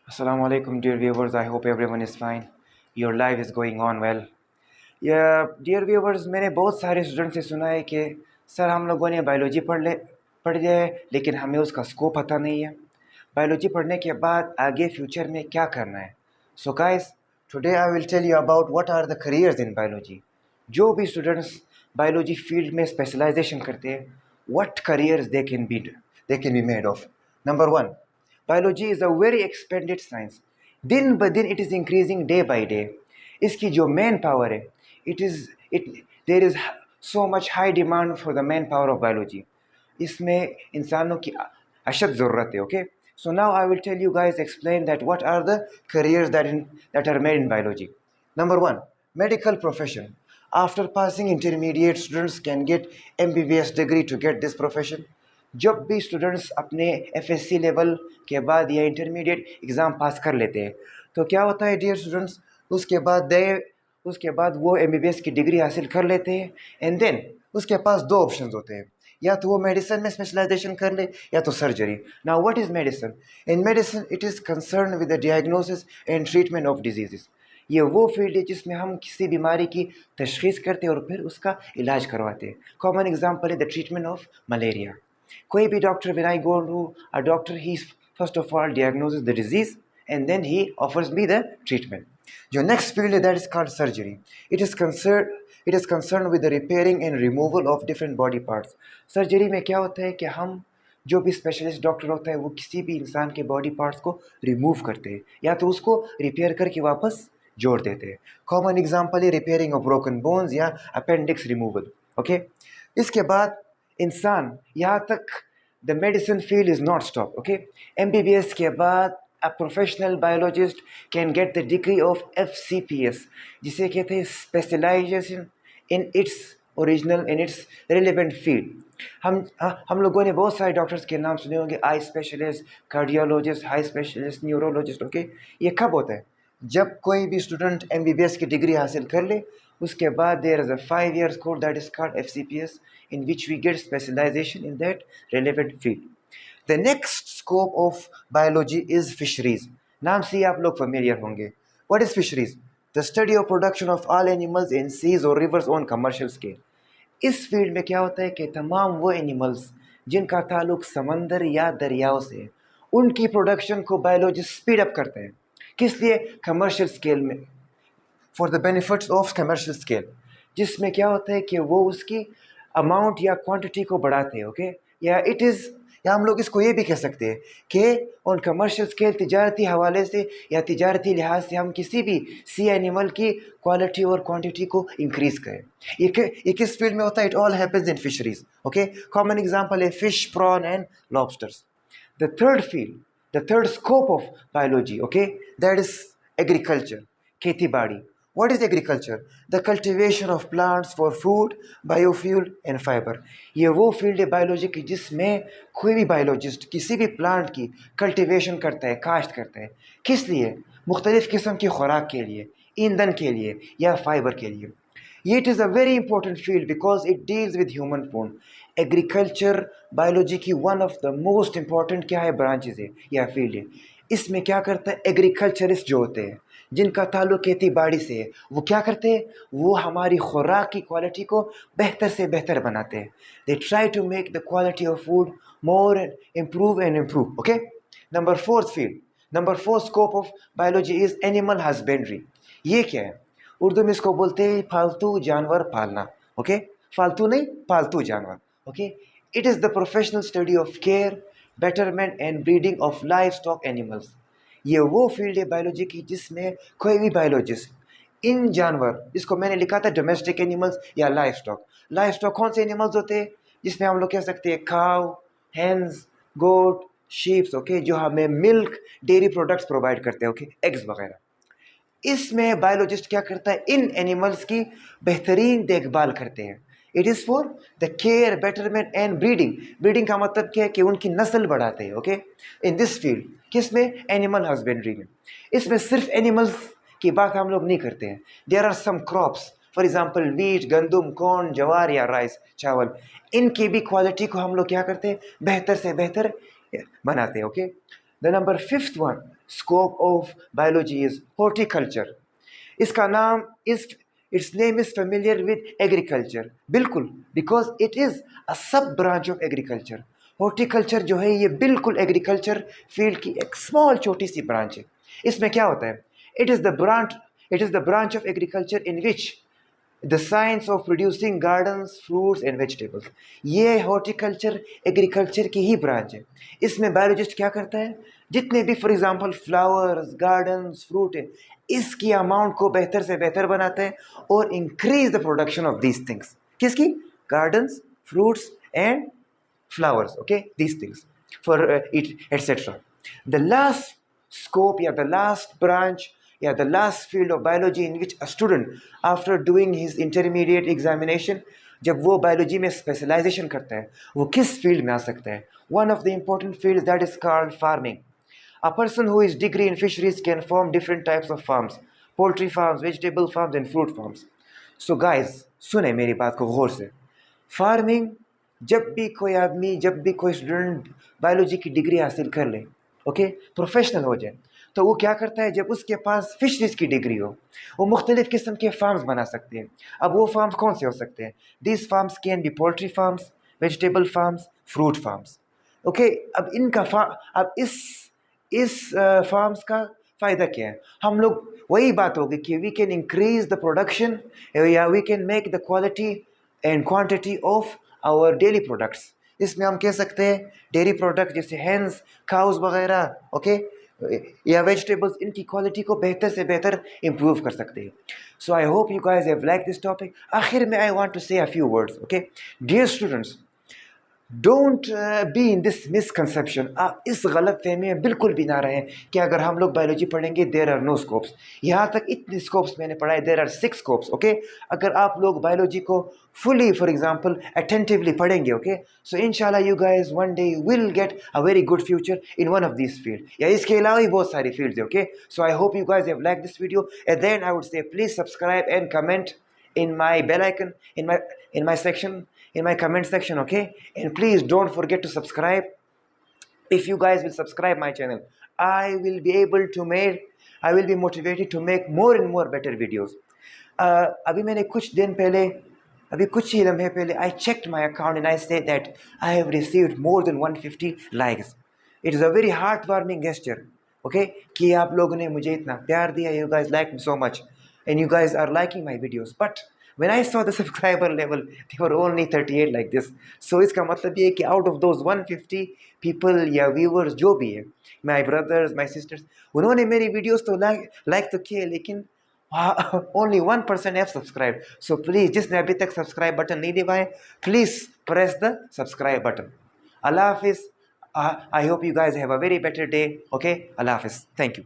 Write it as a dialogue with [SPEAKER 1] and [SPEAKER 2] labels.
[SPEAKER 1] Assalamu alaikum, dear viewers. I hope everyone is fine. Your life is going on well. या dear viewers, मैंने बहुत सारे student से सुना है कि सर हम लोगों ने बायोलॉजी पढ़ लिया है लेकिन हमें उसका स्कोप पता नहीं है। बायोलॉजी पढ़ने के बाद आगे फ्यूचर में क्या करना है। So guys, today I will tell you about what are the careers in biology. जो भी स्टूडेंट्स बायोलॉजी फील्ड में स्पेशलाइजेशन करते हैं, what careers they can be made of. Number one, biology is a very expanded science. दिन ब दिन it is increasing day by day. इसकी जो मैन पावर है, it there is so much high demand for the manpower of biology. इसमें इंसानों की अशद ज़रूरत है। Okay, so now I will tell you guys, explain that what are the careers that are made in biology. Number one, medical profession. After passing intermediate, students can get MBBS degree to get this profession. जब भी students अपने FSC level के बाद या intermediate exam pass कर लेते हैं तो क्या होता है डियर स्टूडेंट्स, उसके बाद वो MBBS की डिग्री हासिल कर लेते हैं। एंड देन उसके पास दो ऑप्शंस होते हैं, या तो वो मेडिसिन में स्पेशलाइजेशन कर ले या तो surgery. Now what is medicine? In medicine it is concern with the diagnosis and treatment of disease. ये वो फील्ड है जिसमें हम किसी बीमारी की तशखीस करते हैं और फिर उसका इलाज करवाते हैं। कॉमन एग्जाम्पल है द ट्रीटमेंट ऑफ मलेरिया। कोई भी doctor, when I go to a doctor, he first of all diagnoses the disease and then he offers me the treatment. Your next field that is called surgery. It is concerned with the repairing and removal of different body parts. Surgery में क्या होता है कि हम जो भी specialist doctor होता है वो किसी भी इंसान के बॉडी पार्ट्स को रिमूव करते हैं या तो उसको रिपेयर करके वापस जोड़ देते हैं। कॉमन एग्जांपल है रिपेयरिंग ऑफ ब्रोकन बोन्स या अपेंडिक्स रिमूवल। ओके, इसके बाद इंसान यहाँ तक the medicine field is not stop. Okay, MBBS के बाद a professional biologist can get the degree of FCPS, जिसे कहते हैं specialisation in its original in its relevant field. हम लोगों ने बहुत सारे डॉक्टर्स के नाम सुने होंगे, eye specialist, cardiologist, high specialist, neurologist. Okay, ये कब होता है? जब कोई भी स्टूडेंट MBBS की डिग्री हासिल कर ले, उसके बाद there is a 5 years course that is called FCPS, in which we get specialisation in that relevant field. The next scope of biology is fisheries. नाम से ही आप लोग familiar होंगे। What is fisheries? The study of production of all animals in seas or rivers on commercial scale. इस field में क्या होता है कि तमाम वो एनिमल्स जिनका ताल्लुक समंदर या दरियाओं से है, उनकी प्रोडक्शन को बायोलॉजिस्ट स्पीड अप करते हैं। किस लिए? कमर्शियल स्केल में, for the benefits of commercial scale, जिसमें क्या होता है कि वो उसकी अमाउंट या क्वांटिटी को बढ़ाते हैं। ओके, या हम लोग इसको ये भी कह सकते हैं कि ऑन कमर्शियल स्केल, तिजारती हवाले से या तिजारती लिहाज से हम किसी भी सी एनिमल की क्वालिटी और क्वांटिटी को इंक्रीज़ करें। ये किस फील्ड में होता है? It all happens in fisheries. Okay, common example है fish, prawn and lobsters. The third field, the third scope of biology, okay, that is agriculture, खेती बाड़ी। What is agriculture? The cultivation of plants for food, biofuel and fiber. ये वो field है biology की जिसमें कोई भी बायोलॉजिस्ट किसी भी प्लांट की कल्टिवेशन करता है, काश्त करता है। किस लिए? मुख्तलिफ़ किस्म की खुराक के लिए, ईंधन के लिए या फाइबर के लिए। ये it is a very important field because it deals with human food. Agriculture biology की one of the most important क्या है, ब्रांचेज है या फील्ड है। इसमें क्या करता है, एग्रीकल्चरिस्ट जो होते हैं जिनका ताल्लुक खेती बाड़ी से है, वो क्या करते हैं? वो हमारी खुराक की क्वालिटी को बेहतर से बेहतर बनाते हैं। They try to make the quality of food more improve and improve. Okay, number fourth scope of biology is animal husbandry. ये क्या है? उर्दू में इसको बोलते हैं फालतू जानवर पालना। ओके, फालतू नहीं, पालतू जानवर। Okay, it is the professional study of care, betterment and breeding of live stock animals. ये वो फील्ड है बायोलॉजी की जिसमें कोई भी बायोलॉजिस्ट इन जानवर, इसको मैंने लिखा था डोमेस्टिक एनिमल्स या लाइफ स्टॉक। लाइफ स्टॉक कौन से एनिमल्स होते हैं? जिसमें हम लोग कह सकते हैं काउ, हेन्स, गोट, शीप्स। ओके, जो हमें मिल्क, डेयरी प्रोडक्ट्स प्रोवाइड करते हैं। ओके, एग्स वगैरह। इसमें बायोलॉजिस्ट क्या करता है? इन एनिमल्स की बेहतरीन देखभाल करते हैं। It is for the care, betterment and breeding. Breeding का मतलब क्या है? कि उनकी नस्ल बढ़ाते हैं। ओके, इन दिस फील्ड, किस में? एनिमल हस्बेंड्री में। इसमें सिर्फ एनिमल्स की बात हम लोग नहीं करते हैं। There are some crops, for example wheat, गंदुम, कॉर्न, जवार या राइस, चावल। इनकी भी क्वालिटी को हम लोग क्या करते हैं? बेहतर से बेहतर बनाते हैं। Okay, the number fifth one scope of biology is horticulture. इसका नाम इस its name is familiar with agriculture. बिल्कुल, because it is a sub branch of agriculture. horticulture जो है ये बिल्कुल एग्रीकल्चर फील्ड की एक स्मॉल छोटी सी ब्रांच है. इसमें क्या होता है? It is the branch of agriculture in which the science of producing gardens, fruits and vegetables. ये हॉर्टिकल्चर एग्रीकल्चर की ही ब्रांच है. इसमें बायोलॉजिस्ट क्या करता है? जितने भी for example flowers, gardens, fruit है, इसकी अमाउंट को बेहतर से बेहतर बनाते हैं और increase the production of these things. किसकी? Gardens, fruits and flowers, okay, these things for it, etc. The last scope, yeah, the last branch, yeah, the last field of biology in which a student after doing his intermediate examination, जब वो biology में specialisation करता है, वो किस field में आ सकता है? One of the important fields that is called farming. A person who is degree in fisheries can form different types of farms: poultry farms, vegetable farms and fruit farms. So guys, सुने मेरी बात को गौर से. Farming, जब भी कोई आदमी, जब भी कोई स्टूडेंट बायोलॉजी की डिग्री हासिल कर ले, ओके, प्रोफेशनल हो जाए, तो वो क्या करता है? जब उसके पास फिशरीज की डिग्री हो, वो मुख्तलिफ़ किस्म के फार्म्स बना सकते हैं. अब वो फार्म्स कौन से हो सकते हैं? This farms can be poultry farms, vegetable farms, fruit farms. Okay, अब अब इस फार्म्स का फ़ायदा क्या है? हम लोग वही बात होगी कि we can increase the production या we can make the quality and quantity of our daily products. इसमें हम कह सकते हैं डेयरी प्रोडक्ट जैसे हेंस, काउस वगैरह, ओके, या वेजिटेबल्स, इनकी क्वालिटी को बेहतर से बेहतर इम्प्रूव कर सकते हैं. So I hope you guys have like this topic. आखिर में I want to say a few words. Okay, dear students, don't be in this misconception. आप इस गलत फहमी में बिल्कुल भी ना रहें कि अगर हम लोग बायोलॉजी पढ़ेंगे देर आर नो स्कोप्स. यहाँ तक इतने स्कोप्स मैंने पढ़ा है, देर आर 6 स्कोप्स. ओके, अगर आप लोग बायोलॉजी को फुली फॉर एग्जांपल अटेंटिवली पढ़ेंगे, ओके, सो इंशाल्लाह you guys one day will get a very good future in one of this field. या इसके अलावा भी बहुत सारी फील्ड्स है. Okay, so I hope you guys have like this video. And then I would say please subscribe and comment in my bell icon, in my section, in my comment section, okay, and please don't forget to subscribe. If you guys will subscribe my channel, I will be able to make, I will be motivated to make more and more better videos. अभी मैंने कुछ दिन पहले, अभी कुछ ही लम्हे पहले, I checked my account and I said that I have received more than 150 likes. It is a very heartwarming gesture, okay, कि आप लोगों ने मुझे इतना प्यार दिया. You guys like me so much and you guys are liking my videos, but when I saw the subscriber level, they were only 38 like this. So इसका मतलब ये है कि out of those 150 people या viewers जो भी है, my brothers, my sisters, उन्होंने मेरी videos तो like तो किए, लेकिन only 1% have subscribed. So please, जिसने अभी तक subscribe button नहीं दबाए, please press the subscribe button. Allah Hafiz. I hope you guys have a very better day. Okay, Allah Hafiz. Thank you.